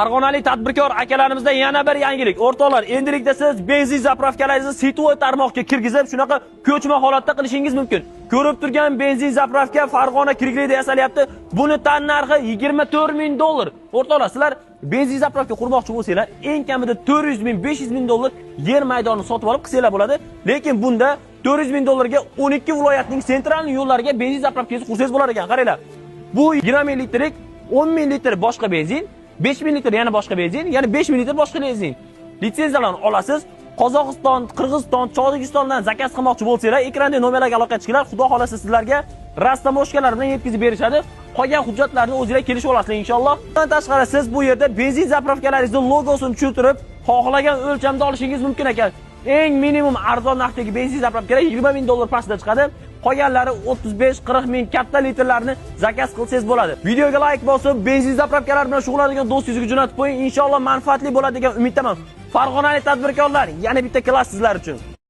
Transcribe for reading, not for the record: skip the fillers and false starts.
Farg'onalik tadbirkor akalarimizda yana bir yangilik. O'rtoqlar, endilikda siz benzin zapravkalaringizni sitoy tarmoqga kirgizib, shunaqa ko'chma holatda qilishingiz mumkin. Ko'rib turgan benzin zapravka Farg'ona Kirgilida yasalyapti. Buni tan narxi $24,000. O'rtoqlar, sizlar benzin zapravka qurmoqchi bo'lsanglar, eng kamida $400,000, $500,000 yer maydonini sotib olib qilsanglar bo'ladi. Lekin bunda $400,000 ga 12 viloyatning sentral yo'llariga benzin zapravkasi qursangiz bo'lar ekan. Qaranglar. Bu 20 ming litrik, 10 ming litr boshqa benzin, 5000 litr yana boshqa benzin, yana 5000 litr boshqa benzin. Litsenziyalarni olasiz. Qozog'iston, Qirg'iziston, Tojikistondan zakaz qilmoqchi bo'lsanglar, ekranda nomerlarga aloqa qilinglar. Xudo xolasa sizlarga rastamoshkalar bilan yetkazib berishadi. Qolgan hujjatlarni o'zingizlar kelishib olasizlar inshaalloh. Bundan tashqari siz bu yerda benzin zapravkalaringizning logosini tushuntirib, xohlagan o'lchamda olishingiz mumkin ekan. Eng minimum arzon narxdagi benzin zapravkalar $20,000 pastda chiqadi. Qolganlari 35-40 ming katta litrlarni zakaz qilsangiz bo'ladi. Videoga like bosib, benzin zapravkalar bilan shug'ullanadigan do'stingizga jo'natib qo'ying. Inshaalloh manfaatli bo'ladi degan umiddaman. Farg'onalik tadbirkorlar, yana bitta klass sizlar uchun.